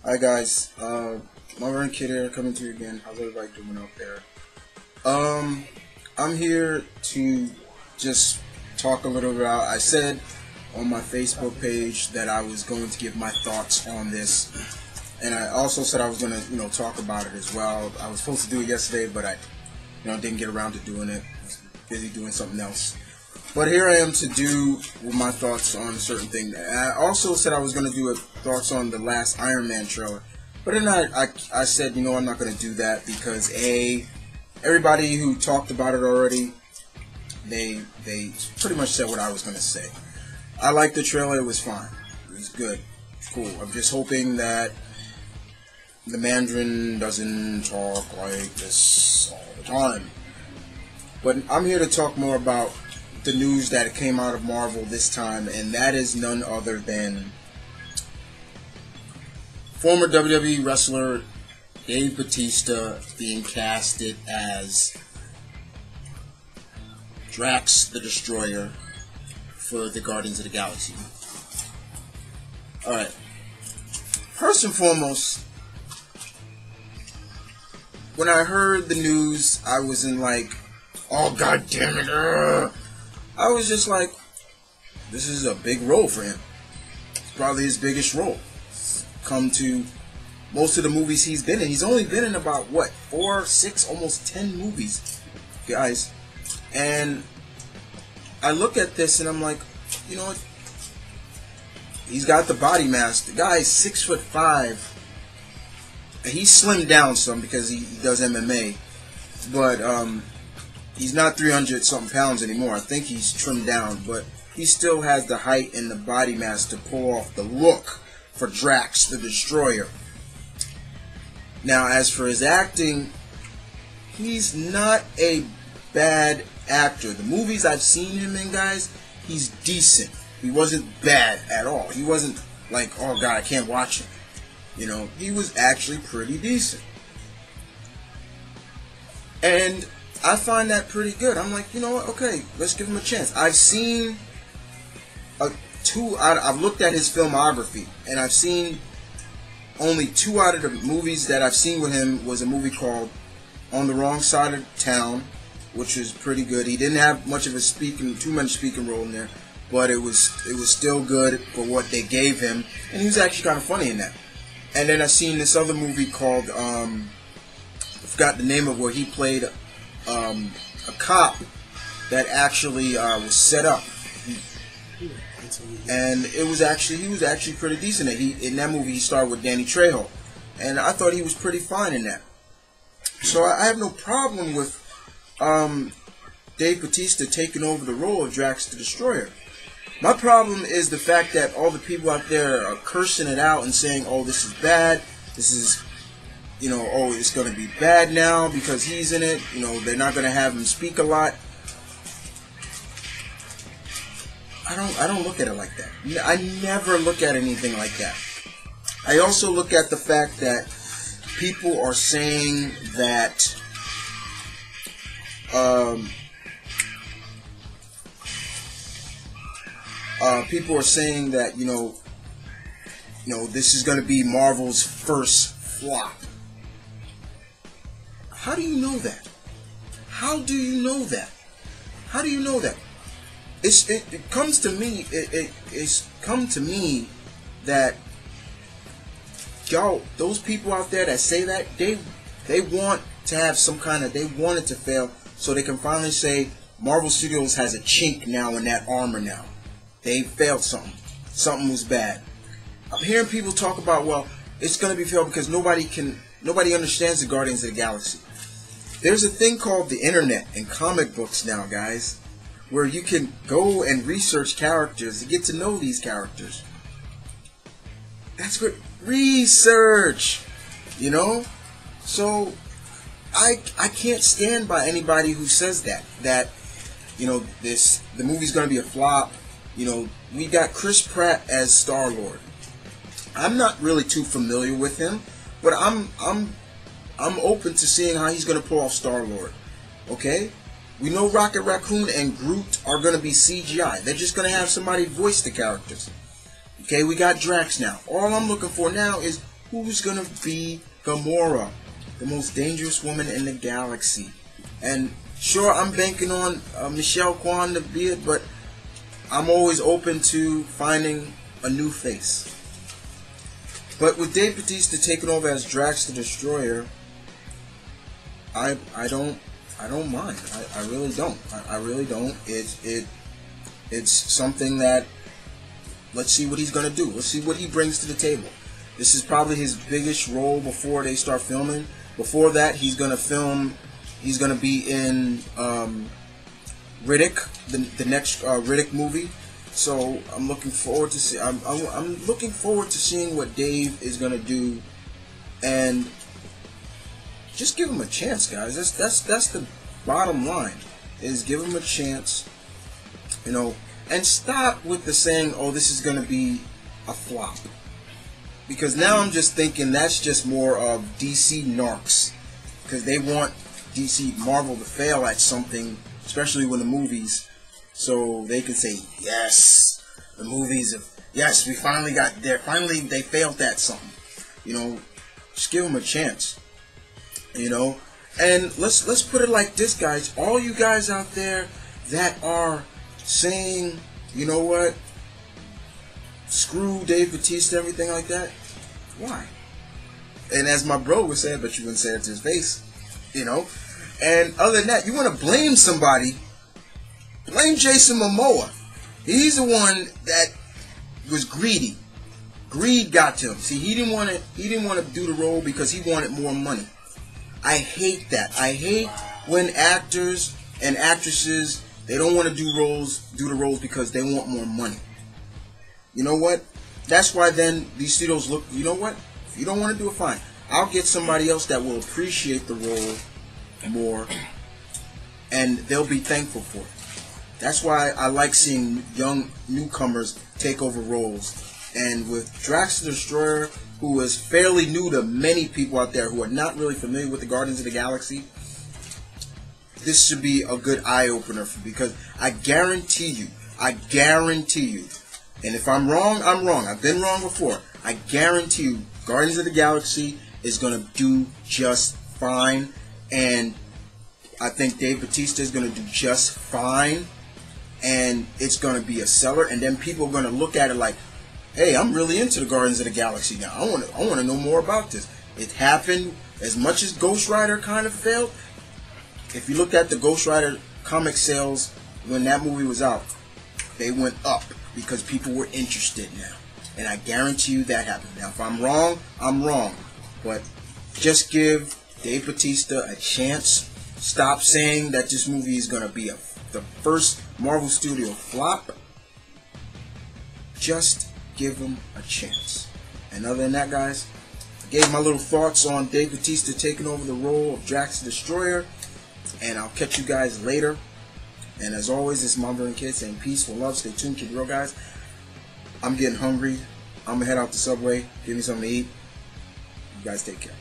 Hi guys, my Kid here, coming to you again. How's everybody doing out there? I'm here to just talk a little about. I said on my Facebook page that I was going to give my thoughts on this, and I also said I was going to, talk about it as well. I was supposed to do it yesterday, but I, didn't get around to doing it. I was busy doing something else. But here I am to do my thoughts on a certain thing. I also said I was going to do thoughts on the last Iron Man trailer. But then I said, I'm not going to do that because everybody who talked about it already, they pretty much said what I was going to say. I liked the trailer. It was fine. It was good. Cool. I'm just hoping that the Mandarin doesn't talk like this all the time. But I'm here to talk more about the news that came out of Marvel this time, and that is none other than former WWE wrestler Dave Bautista being casted as Drax the Destroyer for the Guardians of the Galaxy. Alright. First and foremost, when I heard the news, I was in like, oh god damn it, I was just like, this is a big role for him. It's probably his biggest role. Come to most of the movies he's been in. He's only been in about, 4, 6, almost 10 movies, guys. And I look at this and I'm like, you know what? He's got the body mass. The guy is 6'5". He's slimmed down some because he does MMA. But, he's not 300 something pounds anymore. I think he's trimmed down, but he still has the height and the body mass to pull off the look for Drax the Destroyer. Now, as for his acting, he's not a bad actor. The movies I've seen him in, guys, he's decent. He wasn't bad at all. He wasn't like, oh god, I can't watch him. He was actually pretty decent. And I find that pretty good. I'm like, you know what? Okay, let's give him a chance. I've seen I've looked at his filmography, and I've seen only 2 out of the movies that I've seen with him was a movie called On the Wrong Side of Town, which was pretty good. He didn't have much of a too much speaking role in there, but it was still good for what they gave him, and he was actually kind of funny in that. And then I've seen this other movie called I forgot the name of, where he played a cop that actually was set up, and he was actually pretty decent. In that movie he starred with Danny Trejo, and I thought he was pretty fine in that. So I have no problem with Dave Bautista taking over the role of Drax the Destroyer. My problem is the fact that all the people out there are cursing it out and saying, oh, this is bad, this is, oh, it's going to be bad now because he's in it. They're not going to have him speak a lot. I don't look at it like that. I never look at anything like that. I also look at the fact that people are saying that this is going to be Marvel's first flop. How do you know that? How do you know that? How do you know that? It comes to me. It's come to me that those people out there that say that they want to have some kind of, they want it to fail so they can finally say Marvel Studios has a chink now in that armor now. They failed something. Something was bad. I'm hearing people talk about, well, it's going to be failed because nobody understands the Guardians of the Galaxy. There's a thing called the internet and comic books now, guys, where you can go and research characters to get to know these characters. That's what research, So I can't stand by anybody who says that the movie's going to be a flop. We got Chris Pratt as Star-Lord. I'm not really too familiar with him, but I'm open to seeing how he's going to pull off Star-Lord. Okay? We know Rocket Raccoon and Groot are going to be CGI. They're just going to have somebody voice the characters. Okay, we got Drax now. All I'm looking for now is who's gonna be Gamora, the most dangerous woman in the galaxy. And sure, I'm banking on Michelle Kwan to be it, but I'm always open to finding a new face. But with Dave Bautista taking over as Drax the Destroyer, I don't mind. I really don't. I really don't. It's something that, let's see what he's gonna do. Let's see what he brings to the table. This is probably his biggest role before they start filming. Before that, he's gonna film. He's gonna be in Riddick, the next Riddick movie. So I'm looking forward to see. I'm looking forward to seeing what Dave is gonna do, and just give him a chance, guys. That's the bottom line. Is give him a chance, you know, and stop with the saying, "Oh, this is gonna be a flop," because now I'm just thinking that's just more of DC narcs, because they want Marvel to fail at something, especially when the movies. So they can say, yes, the movies, yes, we finally got there. Finally, they failed at something. You know, just give them a chance. You know, and let's put it like this, guys. All you guys out there that are saying, you know what, screw Dave Bautista, everything like that. Why? And as my bro would say, but you wouldn't say it to his face. You know, and other than that, you want to blame somebody. Blame Jason Momoa. He's the one that was greedy. Greed got to him. See, he didn't want to do the role because he wanted more money. I hate that. I hate when actors and actresses, they don't want to do the roles because they want more money. You know what? That's why then these studios look, you know what? If you don't want to do it, fine. I'll get somebody else that will appreciate the role more, and they'll be thankful for it. That's why I like seeing young newcomers take over roles. And with Drax the Destroyer, who is fairly new to many people out there who are not really familiar with the Guardians of the Galaxy, this should be a good eye-opener, because I guarantee you, and if I'm wrong, I'm wrong. I've been wrong before. I guarantee you, Guardians of the Galaxy is going to do just fine. And I think Dave Bautista is going to do just fine. And it's going to be a seller, and then people are going to look at it like, hey, I'm really into the Guardians of the Galaxy now. I want to know more about this. It happened as much as Ghost Rider kind of failed. If you look at the Ghost Rider comic sales when that movie was out, they went up because people were interested now. And I guarantee you that happened. Now, if I'm wrong, I'm wrong. But just give Dave Bautista a chance. Stop saying that this movie is going to be the first Marvel Studio flop. Just give him a chance. And other than that, guys, I gave my little thoughts on Dave Bautista taking over the role of Drax the Destroyer. And I'll catch you guys later. And as always, this is M.V.K saying peace, love, stay tuned, keep it real, guys. I'm getting hungry. I'm going to head out the subway, give me something to eat. You guys take care.